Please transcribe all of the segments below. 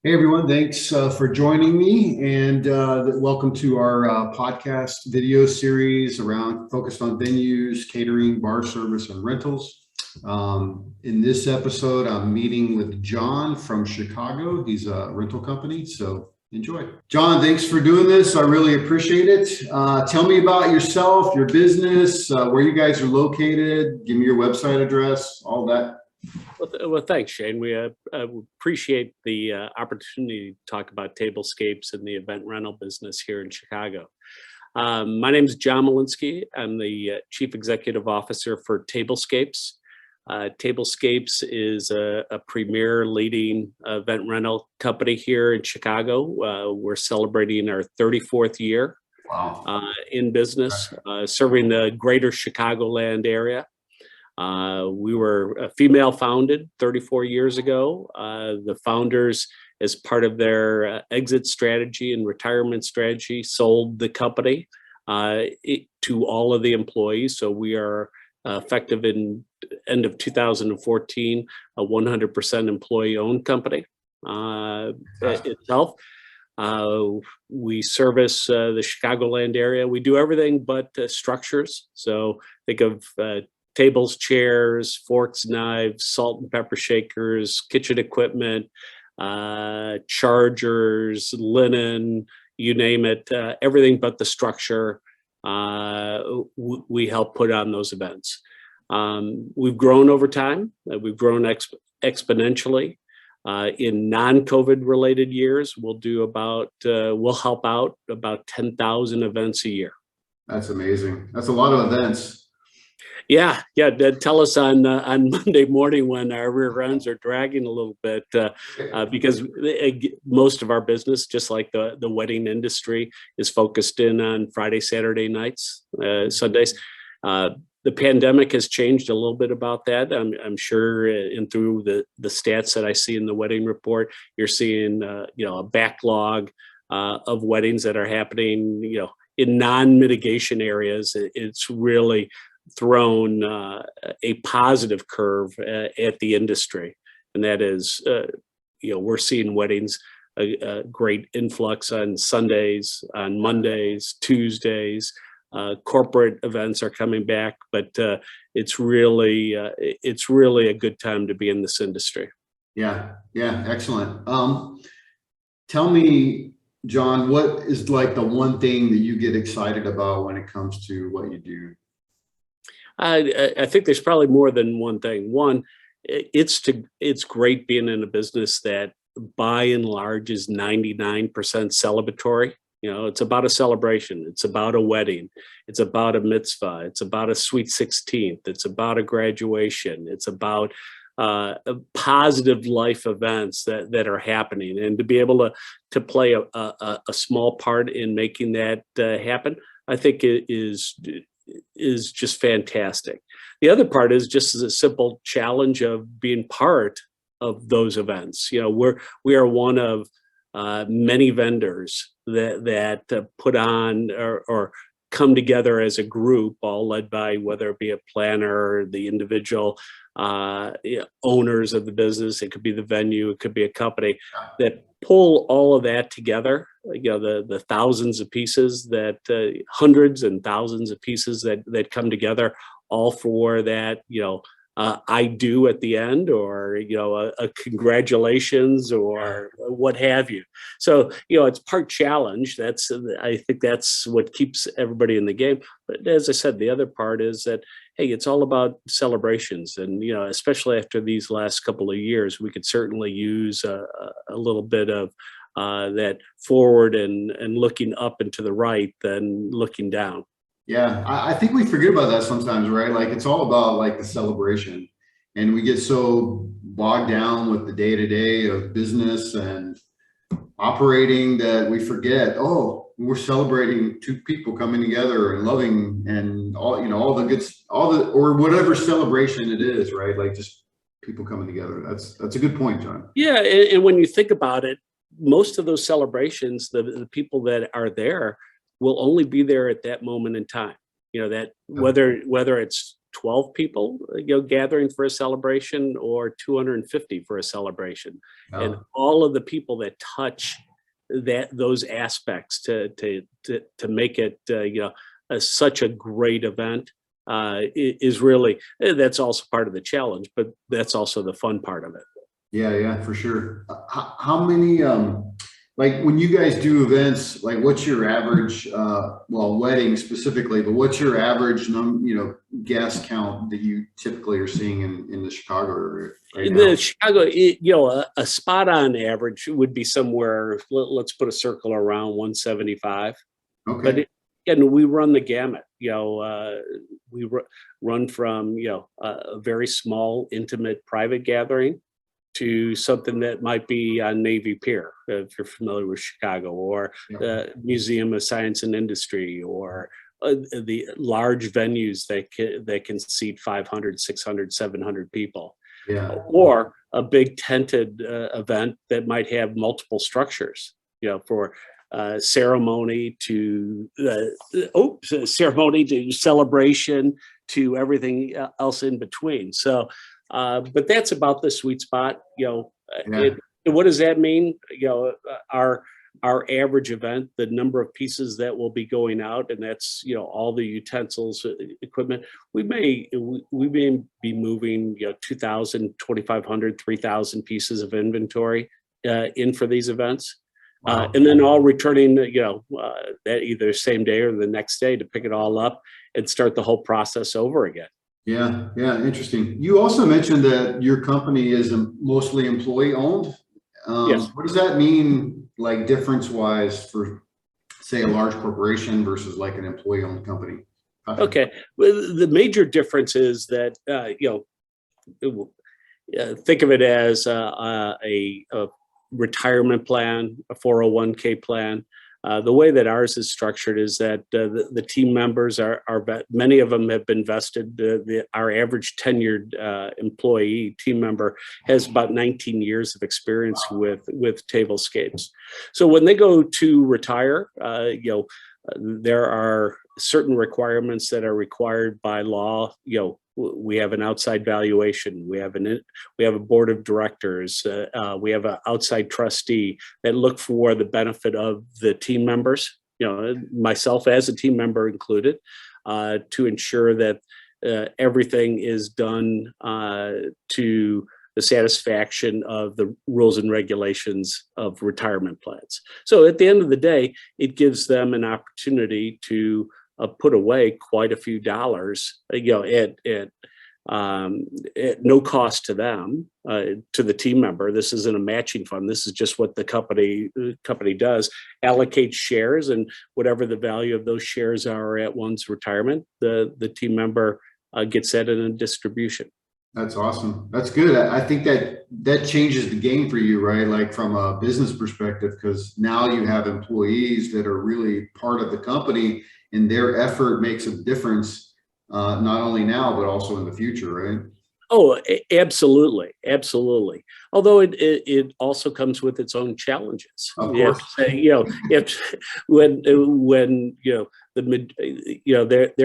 Hey everyone, thanks for joining me and welcome to our podcast video series around focused on venues, catering, bar service, and rentals. In this episode, I'm meeting with John from Chicago. He's a rental company, so enjoy. John, thanks for doing this. I really appreciate it. Tell me about yourself, your business, where you guys are located. Give me your website address, all that. Well, thanks, Shane. We appreciate the opportunity to talk about Tablescapes and the event rental business here in Chicago. My name is John Mlynski. I'm the Chief Executive Officer for Tablescapes. Tablescapes is a premier leading event rental company here in Chicago. We're celebrating our 34th year in business, serving the greater Chicagoland area. We were female founded 34 years ago. The founders, as part of their exit strategy and retirement strategy, sold the company to all of the employees. So we are effective in end of 2014, a 100% employee owned company itself. We service the Chicagoland area. We do everything but structures. So think of tables, chairs, forks, knives, salt and pepper shakers, kitchen equipment, chargers, linen, you name it, everything but the structure. We help put on those events. We've grown over time. We've grown exponentially. In non-COVID related years, we'll help out about 10,000 events a year. That's amazing. That's a lot of events. Yeah. Tell us on Monday morning when our rear ends are dragging a little bit because most of our business, just like the wedding industry, is focused in on Friday, Saturday nights, Sundays. The pandemic has changed a little bit about that. I'm sure, and through the stats that I see in the wedding report, you're seeing a backlog of weddings that are happening. In non-mitigation areas, it's really thrown a positive curve at the industry, and that is we're seeing weddings, a great influx on Sundays, on Mondays, Tuesdays. Corporate events are coming back, but it's really a good time to be in this industry. Yeah, excellent. Tell me, John, what is like the one thing that you get excited about when it comes to what you do? I think there's probably more than one thing. One, it's great being in a business that by and large is 99% celebratory. It's about a celebration. It's about a wedding. It's about a mitzvah. It's about a sweet 16th. It's about a graduation. It's about positive life events that are happening, and to be able to play a small part in making that happen, I think it is just fantastic. The other part is just as a simple challenge of being part of those events. We are one of many vendors that put on or come together as a group, all led by whether it be a planner or the individual owners of the business. It could be the venue, it could be a company that pull all of that together. The thousands of pieces hundreds and thousands of pieces that come together, all for that, I do at the end, or, a congratulations or what have you. So, it's part challenge. I think that's what keeps everybody in the game. But as I said, the other part is that, hey, it's all about celebrations. And, especially after these last couple of years, we could certainly use a little bit of that forward and looking up and to the right than looking down. Yeah, I think we forget about that sometimes, right? Like it's all about like the celebration, and we get so bogged down with the day-to-day of business and operating that we forget, oh, we're celebrating two people coming together and loving and all the good, or whatever celebration it is, right? Like just people coming together. That's a good point, John. Yeah, and when you think about it, most of those celebrations, the people that are there will only be there at that moment in time. That whether it's 12 people, gathering for a celebration, or 250 for a celebration. And all of the people that touch those aspects to make it, such a great event, is really, that's also part of the challenge, but that's also the fun part of it. Yeah, for sure. How many, like when you guys do events, like what's your average, well, weddings specifically, but what's your average guest count that you typically are seeing in the Chicago area right In now? the Chicago, a spot on average would be somewhere, let's put a circle around 175. Okay. But we run the gamut. We run from a very small, intimate, private gathering to something that might be on Navy Pier, if you're familiar with Chicago, or the Museum of Science and Industry, or the large venues that can seat 500, 600, 700 people. Yeah. Or a big tented event that might have multiple structures, for ceremony to celebration to everything else in between. So, but that's about the sweet spot. What does that mean? Our average event, the number of pieces that will be going out, and that's all the utensils, equipment. We may be moving 2,000, 2,500, 3,000 pieces of inventory in for these events. Wow. And then all returning, that either same day or the next day to pick it all up and start the whole process over again. Yeah, interesting. You also mentioned that your company is mostly employee owned. Yes. What does that mean, like difference wise, for say a large corporation versus like an employee owned company? Okay. Well, the major difference is that, think of it as a retirement plan, a 401k plan. The way that ours is structured is that the team members are many of them have been vested. Our average tenured employee team member has about 19 years of experience with Tablescapes. So when they go to retire, there are certain requirements that are required by law. We have an outside valuation. We have a board of directors. We have an outside trustee that look for the benefit of the team members, myself as a team member included, to ensure that everything is done to the satisfaction of the rules and regulations of retirement plans. So at the end of the day, it gives them an opportunity to put away quite a few dollars, at no cost to them, to the team member. This isn't a matching fund. This is just what the company does. Allocate shares, and whatever the value of those shares are at one's retirement, the team member gets that in a distribution. That's awesome. That's good. I think that changes the game for you, right? Like from a business perspective, because now you have employees that are really part of the company, and their effort makes a difference, not only now, but also in the future, right? Oh, absolutely. Absolutely. Although it also comes with its own challenges. Of course. When there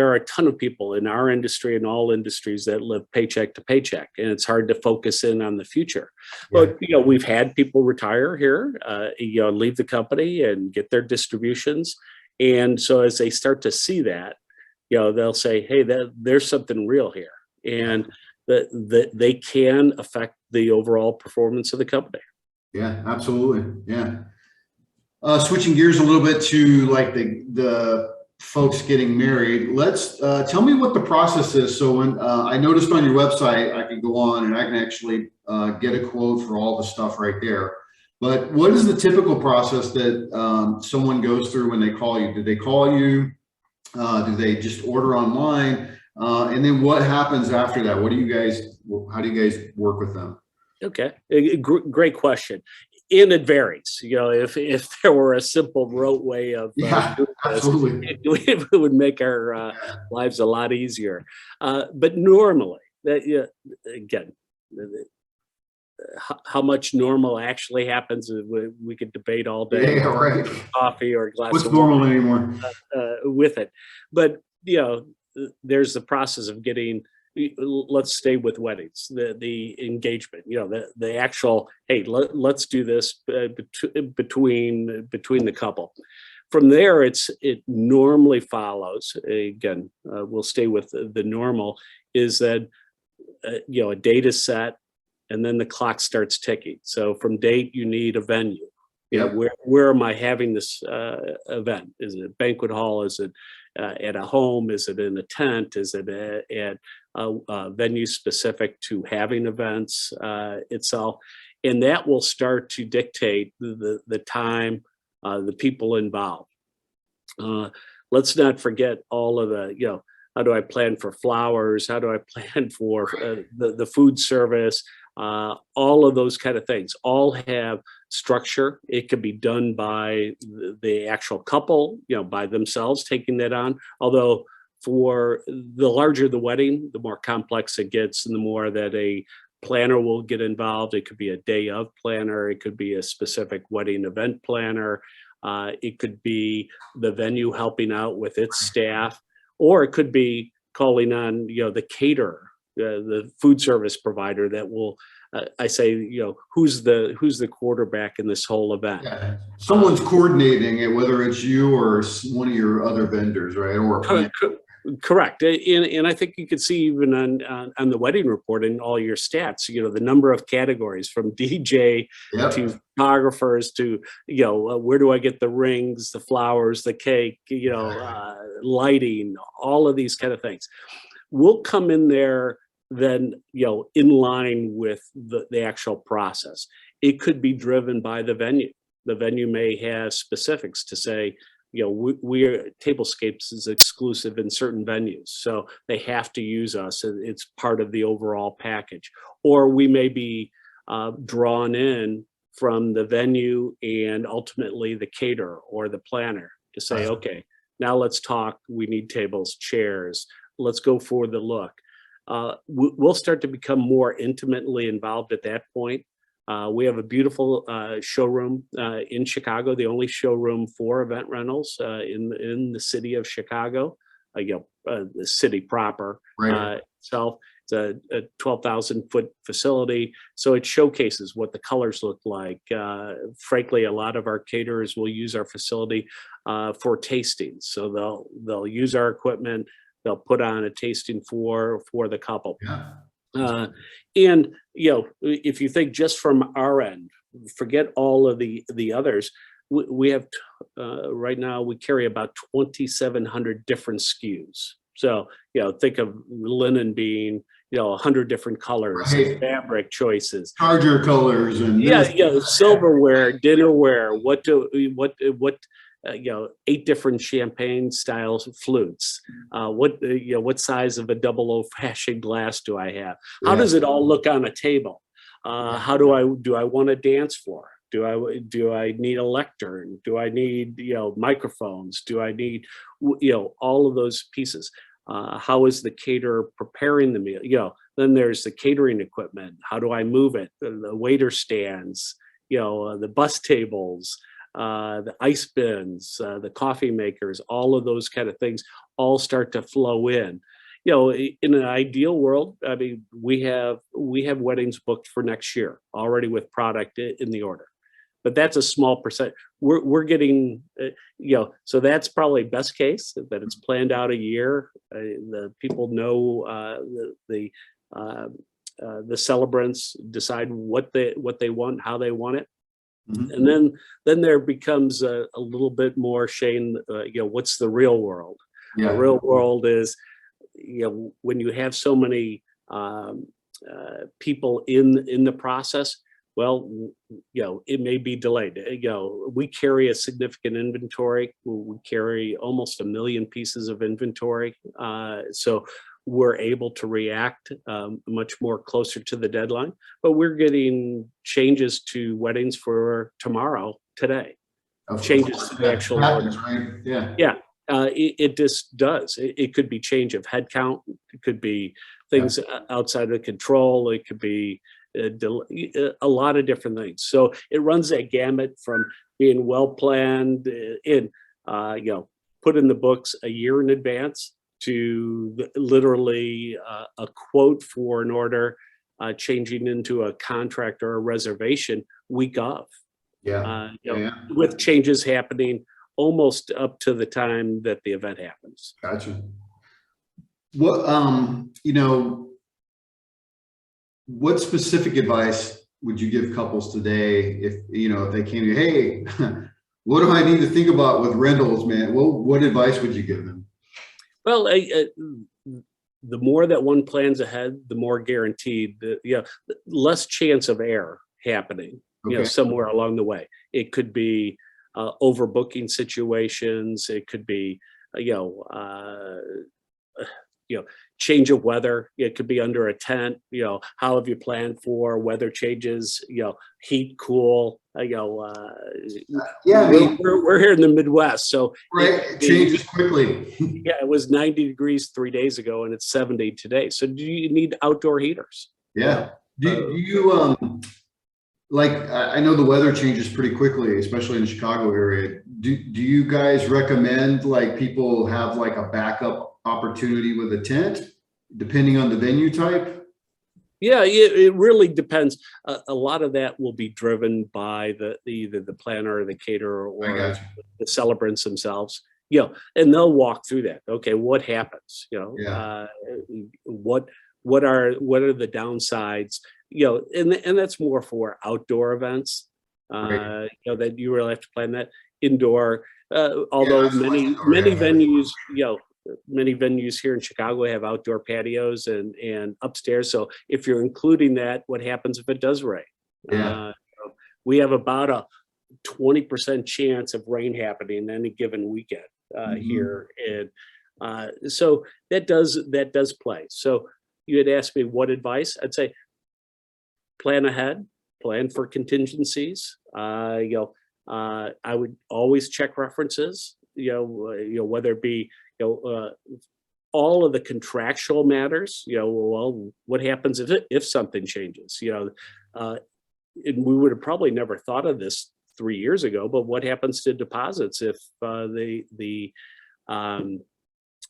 are a ton of people in our industry and all industries that live paycheck to paycheck, and it's hard to focus in on the future. But we've had people retire here, leave the company and get their distributions. And so as they start to see that, they'll say, hey, there's something real here. And that they can affect the overall performance of the company. Yeah, absolutely. Yeah. Switching gears a little bit to like the folks getting married. Let's tell me what the process is. So when I noticed on your website, I can go on and I can actually get a quote for all the stuff right there. But what is the typical process that someone goes through when they call you? Do they call you? Do they just order online? And then what happens after that? How do you guys work with them? Okay, great question. And it varies. If there were a simple rote way of absolutely, it would make our lives a lot easier. But normally, again, how much normal actually happens, we could debate all day. Yeah, right. Coffee or a glass What's of normal wine, anymore with it. But there's the process of getting let's stay with weddings, the engagement, the actual, hey, let's do this between the couple. From there, it normally follows, again, we'll stay with the normal, is that a date is set and then the clock starts ticking. So from date, you need a venue. Where am I having this event? Is it a banquet hall? Is it at a home? Is it in a tent? Is it at a venue specific to having events itself? And that will start to dictate the time, the people involved. Let's not forget all of the, how do I plan for flowers? How do I plan for the food service? All of those kind of things all have structure. It could be done by the actual couple, by themselves taking that on. Although for the larger the wedding, the more complex it gets and the more that a planner will get involved. It could be a day of planner. It could be a specific wedding event planner. It could be the venue helping out with its staff, or it could be calling on, the caterer, the food service provider that will, I say, who's the quarterback in this whole event? Yeah. Someone's coordinating it, whether it's you or one of your other vendors, right? Or correct. And I think you could see even on the wedding report and all your stats, the number of categories from DJ to photographers to, where do I get the rings, the flowers, the cake, lighting, all of these kind of things. We'll come in there then, in line with the actual process. It could be driven by the venue. The venue may have specifics to say, Tablescapes is exclusive in certain venues, so they have to use us. It's part of the overall package. Or we may be drawn in from the venue and ultimately the caterer or the planner to say, okay, now let's talk. We need tables, chairs. Let's go for the look. We'll start to become more intimately involved at that point. We have a beautiful showroom in Chicago, the only showroom for event rentals in the city of Chicago, the city proper itself. It's a 12,000 foot facility. So it showcases what the colors look like. Frankly, a lot of our caterers will use our facility for tastings. So they'll use our equipment. They'll put on a tasting for the couple. And if you think just from our end, forget all of the others. We have right now we carry about 2,700 different SKUs. So think of linen being 100 different colors, fabric choices, charger colors, and silverware, dinnerware. What 8 different champagne styles of flutes. What size of a double old-fashioned glass do I have? How does it all look on a table? How do I want a dance floor? Do I need a lectern? Do I need microphones? Do I need all of those pieces? How is the caterer preparing the meal? Then there's the catering equipment. How do I move it? The waiter stands. The bus tables. The ice bins, the coffee makers, all of those kind of things all start to flow in. In an ideal world, I mean, we have weddings booked for next year already with product in the order, but that's a small percent. We're getting, so that's probably best case that it's planned out a year. The people know the celebrants decide what they want, how they want it. And then there becomes a little bit more, Shane, what's the real world? The real world is, when you have so many people in the process, well, it may be delayed. We carry a significant inventory. We carry almost 1 million pieces of inventory. So we're able to react much more closer to the deadline, but we're getting changes to weddings for tomorrow, today. Changes to the actual order. Right? It just does. It could be change of headcount. It could be things outside of control. It could be a lot of different things. So it runs that gamut from being well planned put in the books a year in advance to literally a quote for an order changing into a contract or a reservation week of. Yeah. Yeah. With changes happening almost up to the time that the event happens. Gotcha. What, what specific advice would you give couples today if they came to you, hey, what do I need to think about with rentals, man? What advice would you give them? Well, the more that one plans ahead, the more guaranteed, less chance of error happening, Okay. somewhere along the way. It could be overbooking situations. It could be, change of weather. It could be under a tent. How have you planned for weather changes? Heat, cool. Yeah, we're here in the Midwest, so it changes quickly. Yeah, it was 90 degrees 3 days ago, and it's 70 today. So, do you need outdoor heaters? Yeah. Do you I know the weather changes pretty quickly, especially in the Chicago area. Do you guys recommend people have a backup opportunity with a tent, depending on the venue type? Yeah, it really depends. A lot of that will be driven by either the planner or the caterer or the celebrants themselves. And they'll walk through that. Okay, what happens? What are the downsides? And that's more for outdoor events. That you really have to plan that. Indoor, although many venues, many venues here in Chicago have outdoor patios and upstairs. So if you're including that, what happens if it does rain? We have about a 20% chance of rain happening any given weekend here, and so that does play. So you had asked me what advice. I'd say plan ahead, plan for contingencies. I would always check references. Whether it be all of the contractual matters. What happens if something changes? And we would have probably never thought of this 3 years ago. But what happens to deposits if the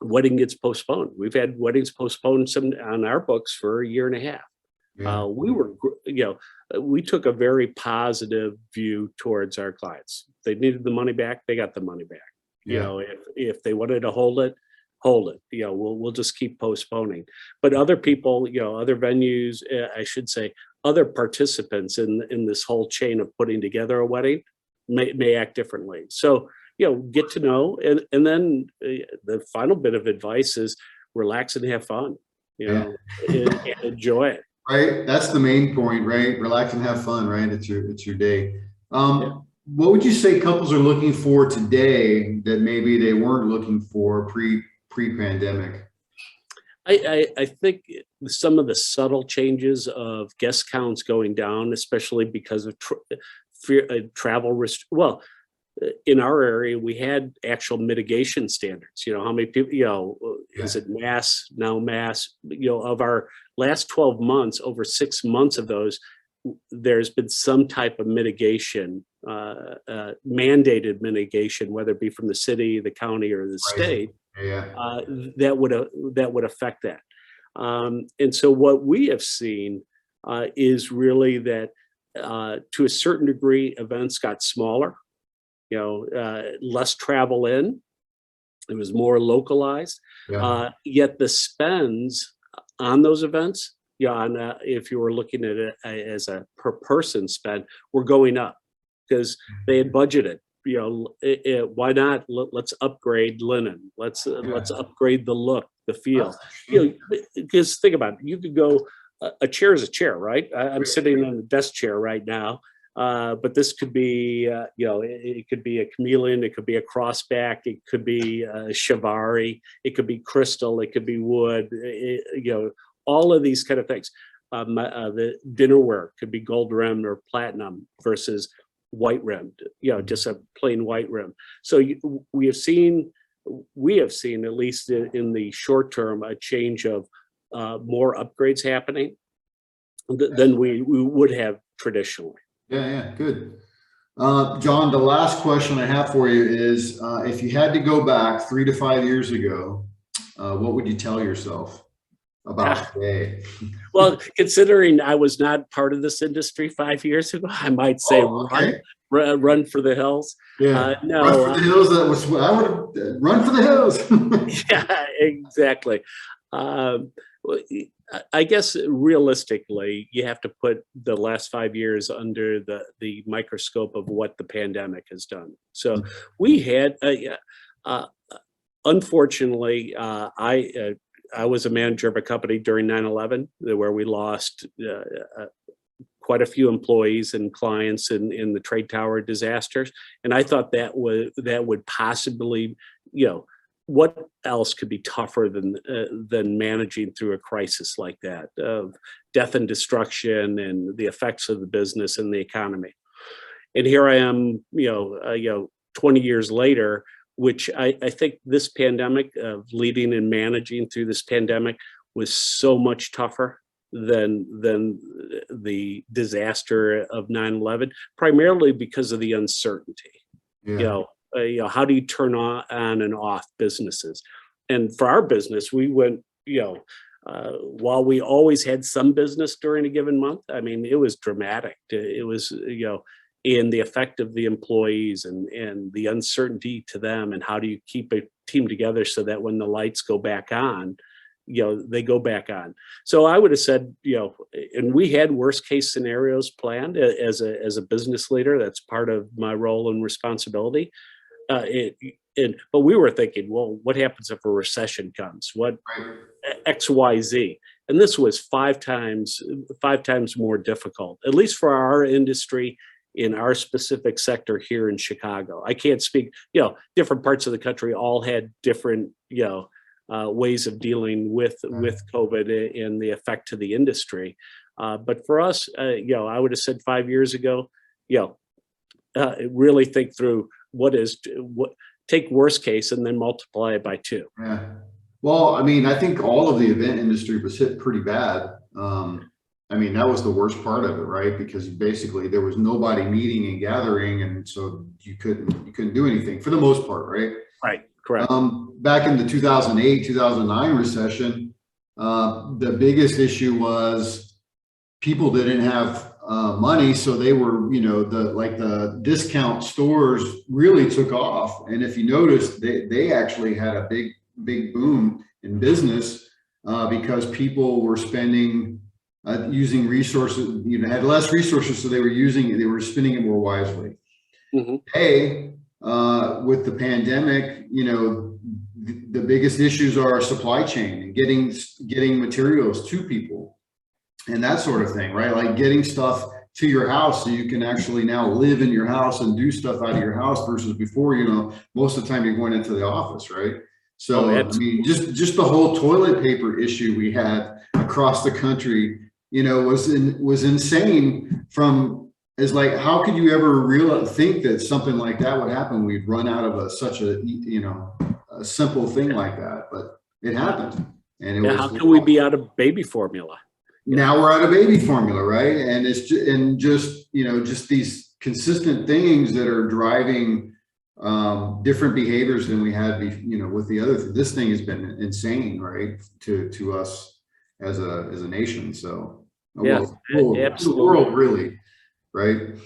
wedding gets postponed? We've had weddings postponed on our books for a year and a half. Yeah. We took a very positive view towards our clients. They needed the money back, they got the money back. Yeah. If they wanted to hold it. We'll just keep postponing. But other people, other venues, I should say, other participants in this whole chain of putting together a wedding may act differently. So, get to know, and then the final bit of advice is relax and have fun, and enjoy it. Right. That's the main point, right? Relax and have fun, right? It's your day. What would you say couples are looking for today that maybe they weren't looking for pre-pandemic? I think some of the subtle changes of guest counts going down, especially because of travel well, in our area, we had actual mitigation standards. How many people, is it mass, now mass, of our last 12 months, over 6 months of those, there's been some type of mitigation, mandated mitigation, whether it be from the city, the county, or the state, that would affect that. And so what we have seen is really that to a certain degree, events got smaller, less travel in, it was more localized, yet the spends on those events, if you were looking at it as a per person spend, were going up because they had budgeted. Why not? Let's upgrade linen. Let's upgrade the look, the feel. Because think about it. You could go. A chair is a chair, right? I'm sitting in a desk chair right now, but this could be, it could be a chameleon. It could be a crossback. It could be a chivari. It could be crystal. It could be wood. All of these kind of things. The dinnerware could be gold rimmed or platinum versus white rimmed, just a plain white rim. So we have seen, at least in the short term, a change of more upgrades happening than we would have traditionally. Yeah, good. John, the last question I have for you is, if you had to go back 3 to 5 years ago, what would you tell yourself about today? Well, considering I was not part of this industry 5 years ago, I might say Okay. run for the hills. Yeah. No, Run for the hills. That was, I would run for the hills. yeah, exactly. Well, I guess realistically, you have to put the last 5 years under the microscope of what the pandemic has done. So we had, uh, unfortunately, I was a manager of a company during 9/11 where we lost quite a few employees and clients in the trade tower disasters, and I thought that would possibly, what else could be tougher than managing through a crisis like that of death and destruction and the effects of the business and the economy. And here I am, 20 years later, which I think this pandemic of leading and managing through this pandemic was so much tougher than the disaster of 9/11, primarily because of the uncertainty. Yeah. How do you turn on and off businesses? And for our business, we went, while we always had some business during a given month, I mean, it was dramatic. It was, in the effect of the employees and the uncertainty to them, and how do you keep a team together so that when the lights go back on, they go back on. So I would have said, and we had worst case scenarios planned as a business leader. That's part of my role and responsibility. But we were thinking, well, what happens if a recession comes? What X, Y, Z? And this was five times more difficult, at least for our industry in our specific sector here in Chicago. I can't speak, different parts of the country all had different, ways of dealing with COVID and the effect to the industry. But for us, I would have said 5 years ago, really think through what take worst case and then multiply it by 2. Yeah. Well, I mean, I think all of the event industry was hit pretty bad. I mean, that was the worst part of it, right? Because basically there was nobody meeting and gathering, and so you couldn't do anything for the most part, right? Right. Correct. Back in the 2008, 2009 recession, the biggest issue was people didn't have money, so they were, the discount stores really took off. And if you notice, they actually had a big boom in business because people were spending, using resources, had less resources, so they were spending it more wisely. Mm-hmm. Today, with the pandemic, the biggest issues are supply chain and getting materials to people and that sort of thing, right? Like getting stuff to your house so you can actually now live in your house and do stuff out of your house versus before, most of the time you're going into the office, right? So, I mean, just the whole toilet paper issue we had across the country, was insane. Is like, how could you ever think that something like that would happen? We'd run out of such a simple thing like that, but it happened. And it was, how can we be out of baby formula? Now we're out of baby formula, right? And it's just these consistent things that are driving different behaviors than we had, with the other. This thing has been insane, right? To us as a nation. So absolutely. The world, really. Right.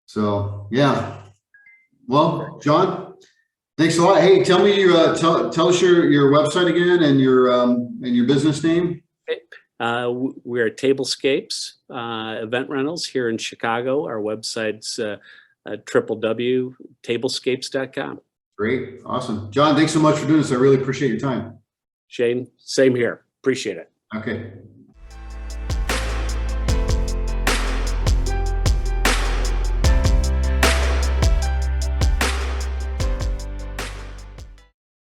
So, yeah. Well, John, thanks a lot. Hey, tell me, tell us your website again and your business name. We're at Tablescapes event rentals here in Chicago. Our website's www.tablescapes.com. Great. Awesome. John, thanks so much for doing this. I really appreciate your time. Shane, same here. Appreciate it. Okay.